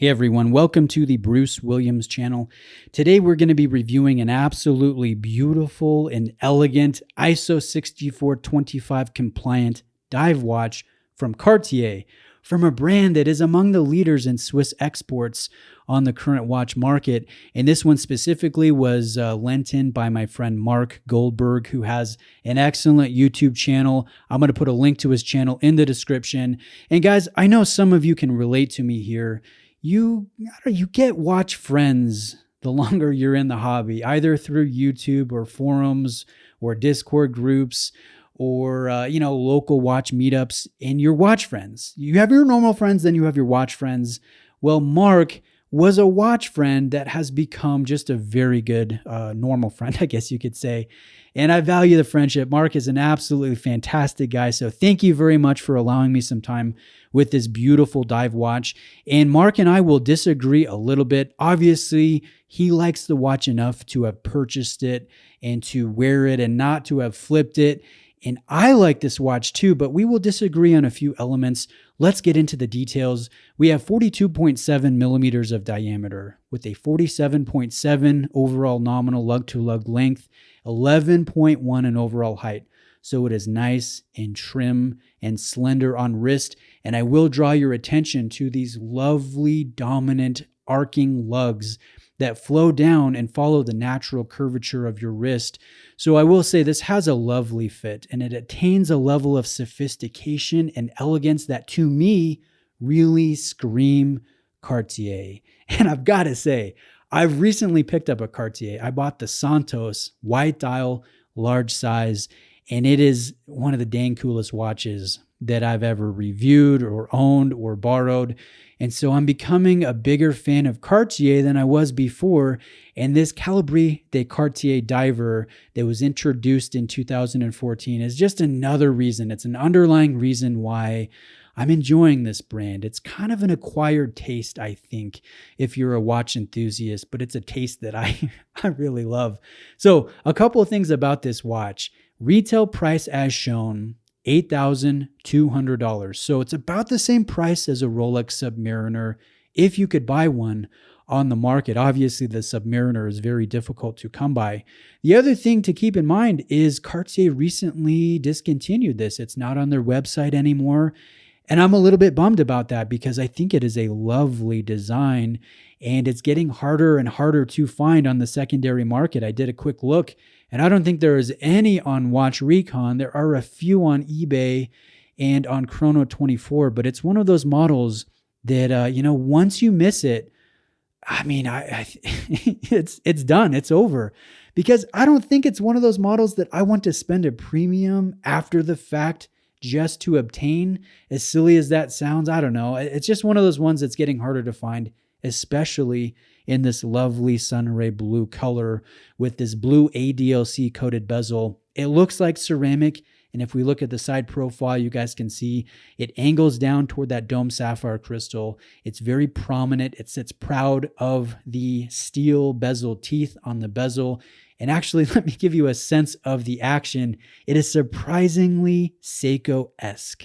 Hey everyone, welcome to the Bruce Williams channel. Today we're going to be reviewing an absolutely beautiful and elegant ISO 6425 compliant dive watch from Cartier, from a brand that is among the leaders in Swiss exports on the current watch market. And this one specifically was lent in by my friend Marc Goldberg, who has an excellent YouTube channel. I'm going to put a link to his channel in the description. And guys, I know some of you can relate to me here. You get watch friends the longer you're in the hobby, either through YouTube or forums or Discord groups or local watch meetups, and your watch friends. You have your normal friends, then you have your watch friends. Well, Marc was a watch friend that has become just a very good normal friend, I guess you could say. And I value the friendship. Marc is an absolutely fantastic guy. So thank you very much for allowing me some time with this beautiful dive watch. And Marc and I will disagree a little bit. Obviously, he likes the watch enough to have purchased it and to wear it and not to have flipped it. And I like this watch too, but we will disagree on a few elements. Let's get into the details. We have 42.7 millimeters of diameter with a 47.7 overall nominal lug-to-lug length, 11.1 in overall height. So it is nice and trim and slender on wrist. And I will draw your attention to these lovely dominant arcing lugs that flow down and follow the natural curvature of your wrist. So I will say this has a lovely fit, and it attains a level of sophistication and elegance that to me really scream Cartier. And I've got to say, I've recently picked up a Cartier. I bought the Santos white dial, large size, and it is one of the dang coolest watches that I've ever reviewed or owned or borrowed. And so I'm becoming a bigger fan of Cartier than I was before. And this Calibre de Cartier diver that was introduced in 2014 is just another reason. It's an underlying reason why I'm enjoying this brand. It's kind of an acquired taste, I think, if you're a watch enthusiast, but it's a taste that I really love. So a couple of things about this watch. Retail price as shown, $8,200. So it's about the same price as a Rolex Submariner if you could buy one on the market. Obviously, the Submariner is very difficult to come by. The other thing to keep in mind is Cartier recently discontinued this. It's not on their website anymore. And I'm a little bit bummed about that because I think it is a lovely design and it's getting harder and harder to find on the secondary market. I did a quick look and I don't think there is any on Watch Recon. There are a few on eBay and on Chrono24, but it's one of those models that, once you miss it, I mean, it's done. It's over. Because I don't think it's one of those models that I want to spend a premium after the fact just to obtain. As silly as that sounds, I don't know. It's just one of those ones that's getting harder to find, especially in this lovely sunray blue color with this blue ADLC coated bezel. It looks like ceramic. And if we look at the side profile, you guys can see it angles down toward that dome sapphire crystal. It's very prominent. It sits proud of the steel bezel teeth on the bezel. And actually, let me give you a sense of the action. It is surprisingly Seiko-esque.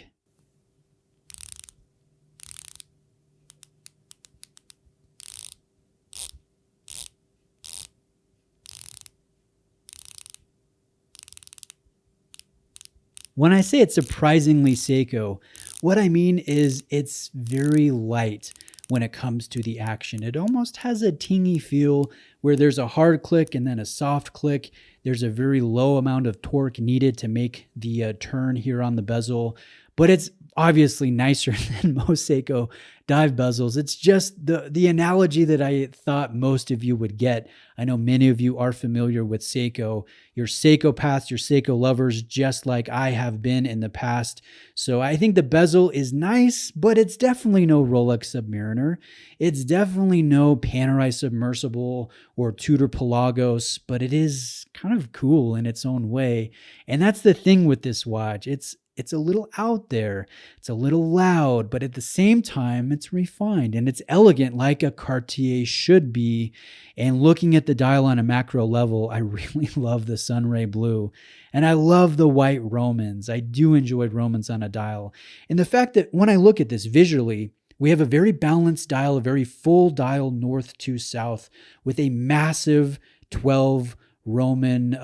When I say it's surprisingly Seiko, what I mean is it's very light when it comes to the action. It almost has a tingy feel where there's a hard click and then a soft click. There's a very low amount of torque needed to make the turn here on the bezel, but it's obviously nicer than most Seiko dive bezels. It's just the analogy that I thought most of you would get. I know many of you are familiar with Seiko. You're Seiko-paths, you're Seiko lovers, just like I have been in the past. So I think the bezel is nice, but it's definitely no Rolex Submariner. It's definitely no Panerai Submersible or Tudor Pelagos, but it is kind of cool in its own way. And that's the thing with this watch. It's a little out there, it's a little loud, but at the same time, it's refined and it's elegant like a Cartier should be. And looking at the dial on a macro level, I really love the sunray blue and I love the white Romans. I do enjoy Romans on a dial. And the fact that when I look at this visually, We have a very balanced dial, a very full dial north to south with a massive 12 Roman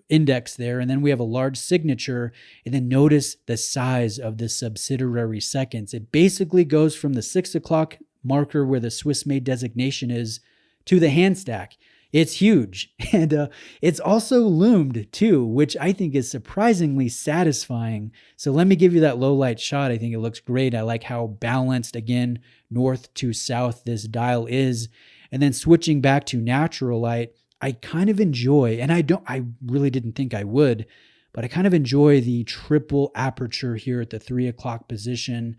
index there. And then we have a large signature. And then notice the size of the subsidiary seconds. It basically goes from the 6 o'clock marker where the Swiss made designation is to the hand stack. It's huge. And it's also loomed too, which I think is surprisingly satisfying. So let me give you that low light shot. I think it looks great. I like how balanced, again, north to south this dial is. And then switching back to natural light, I kind of enjoy, and I really didn't think I would, but I kind of enjoy the triple aperture here at the 3 o'clock position,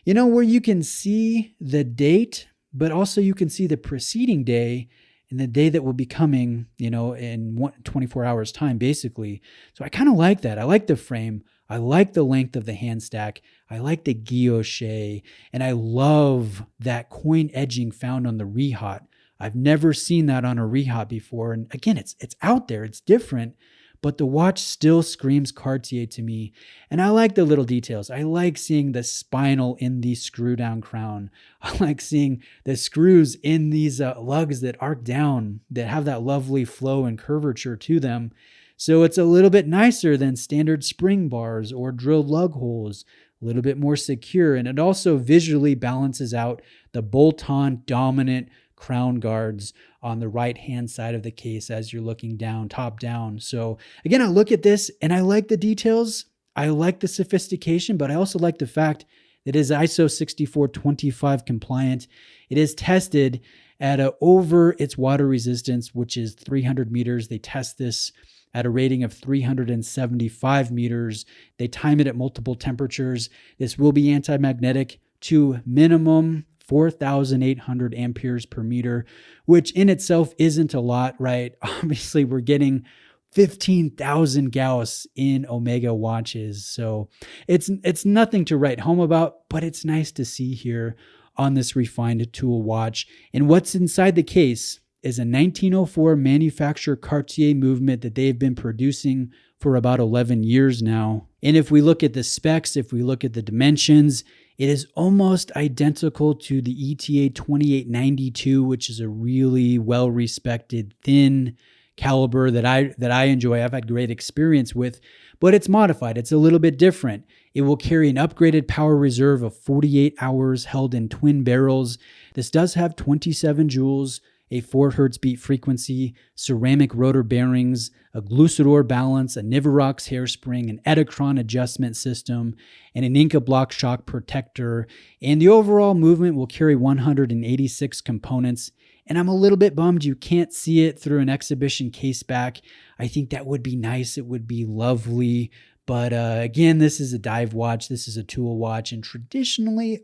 where you can see the date, but also you can see the preceding day and the day that will be coming, in 24 hours time, basically. So I kind of like that. I like the frame. I like the length of the hand stack. I like the guilloche, and I love that coin edging found on the rehaut. I've never seen that on a rehaut before. And again, it's out there. It's different, but the watch still screams Cartier to me. And I like the little details. I like seeing the spinel in the screw down crown. I like seeing the screws in these lugs that arc down, that have that lovely flow and curvature to them. So it's a little bit nicer than standard spring bars or drilled lug holes, a little bit more secure. And it also visually balances out the bolt-on dominant crown guards on the right-hand side of the case as you're looking down, top down. So again, I look at this and I like the details. I like the sophistication, but I also like the fact that it is ISO 6425 compliant. It is tested at over its water resistance, which is 300 meters. They test this at a rating of 375 meters. They time it at multiple temperatures. This will be anti-magnetic to minimum 4,800 amperes per meter, which in itself isn't a lot, right? Obviously, we're getting 15,000 Gauss in Omega watches. So it's nothing to write home about, but it's nice to see here on this refined tool watch. And what's inside the case is a 1904 manufacturer Cartier movement that they've been producing for about 11 years now. And if we look at the specs, if we look at the dimensions, it is almost identical to the ETA 2892, which is a really well-respected thin caliber that I enjoy. I've had great experience with, but it's modified. It's a little bit different. It will carry an upgraded power reserve of 48 hours held in twin barrels. This does have 27 joules, a 4 hertz beat frequency, ceramic rotor bearings, a Glucidor balance, a Niverox hairspring, an Edicron adjustment system, and an Inca block shock protector. And the overall movement will carry 186 components. And I'm a little bit bummed you can't see it through an exhibition case back. I think that would be nice. It would be lovely. But again, this is a dive watch. This is a tool watch. And traditionally,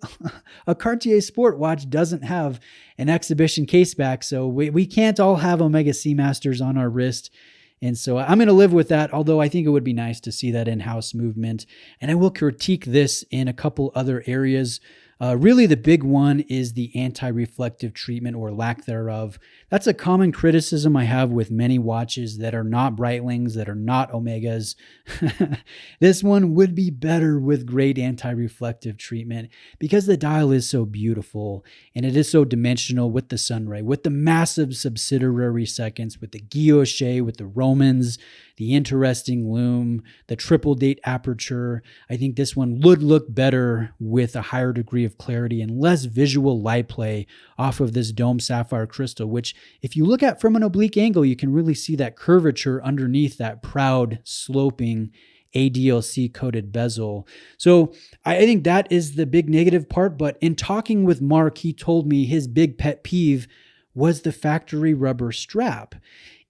a Cartier sport watch doesn't have an exhibition case back. So we can't all have Omega Seamasters on our wrist. And so I'm going to live with that, although I think it would be nice to see that in-house movement. And I will critique this in a couple other areas. Really, the big one is the anti-reflective treatment or lack thereof. That's a common criticism I have with many watches that are not Breitlings, that are not Omegas. This one would be better with great anti-reflective treatment because the dial is so beautiful and it is so dimensional with the sunray, with the massive subsidiary seconds, with the guilloche, with the Romans, the interesting lume, the triple date aperture. I think this one would look better with a higher degree of clarity and less visual light play off of this dome sapphire crystal, which if you look at from an oblique angle, you can really see that curvature underneath that proud sloping ADLC coated bezel. So I think that is the big negative part. But in talking with Marc, he told me his big pet peeve was the factory rubber strap.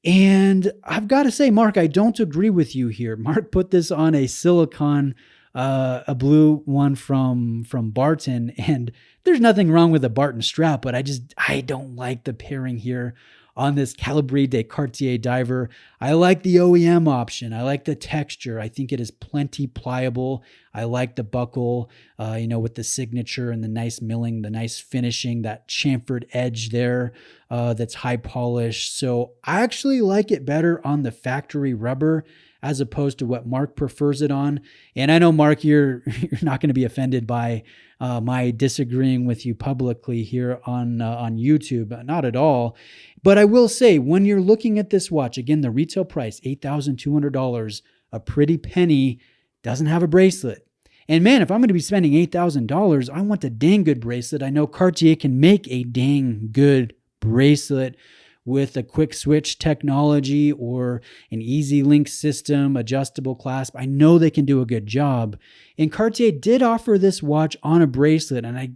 And I've got to say, Marc, I don't agree with you here. Marc put this on a silicone, a blue one from Barton, and there's nothing wrong with the Barton strap, but I don't like the pairing here on this Calibre de Cartier diver. I like the OEM option. I like the texture. I think it is plenty pliable. I like the buckle, with the signature and the nice milling, the nice finishing, that chamfered edge there that's high polished. So I actually like it better on the factory rubber. as opposed to what Marc prefers it on. And I know, Marc, you're not going to be offended by my disagreeing with you publicly here on YouTube. Not at all. But I will say, when you're looking at this watch, again, the retail price, $8,200, a pretty penny, doesn't have a bracelet. And man, if I'm going to be spending $8,000, I want a dang good bracelet. I know Cartier can make a dang good bracelet with a quick switch technology or an easy link system, adjustable clasp. I know they can do a good job. And Cartier did offer this watch on a bracelet, and I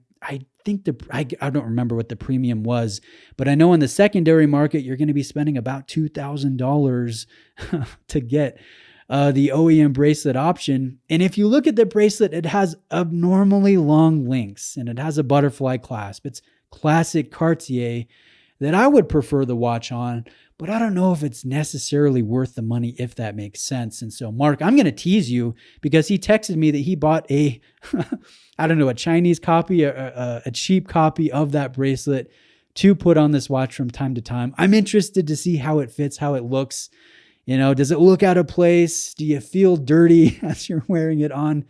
think I don't remember what the premium was, but I know in the secondary market, you're going to be spending about $2,000 to get the OEM bracelet option. And if you look at the bracelet, it has abnormally long links and it has a butterfly clasp. It's classic Cartier that I would prefer the watch on, but I don't know if it's necessarily worth the money, if that makes sense. And so, Marc, I'm going to tease you because he texted me that he bought a, a Chinese copy, a cheap copy of that bracelet to put on this watch from time to time. I'm interested to see how it fits, how it looks. Does it look out of place? Do you feel dirty as you're wearing it on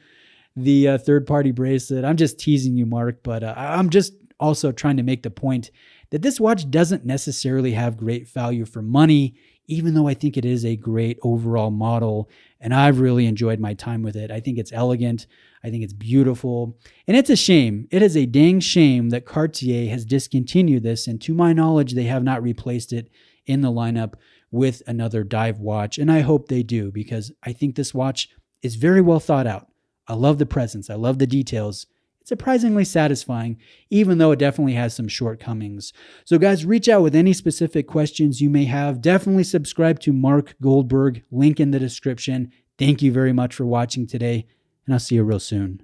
the third-party bracelet? I'm just teasing you, Marc, but I'm just also trying to make the point that this watch doesn't necessarily have great value for money, even though I think it is a great overall model, and I've really enjoyed my time with it. I think it's elegant. I think it's beautiful, and it's a shame. It is a dang shame that Cartier has discontinued this, and to my knowledge, they have not replaced it in the lineup with another dive watch, and I hope they do, because I think this watch is very well thought out. I love the presence. I love the details. It's surprisingly satisfying, even though it definitely has some shortcomings. So guys, reach out with any specific questions you may have. Definitely subscribe to Marc Goldberg, link in the description. Thank you very much for watching today, and I'll see you real soon.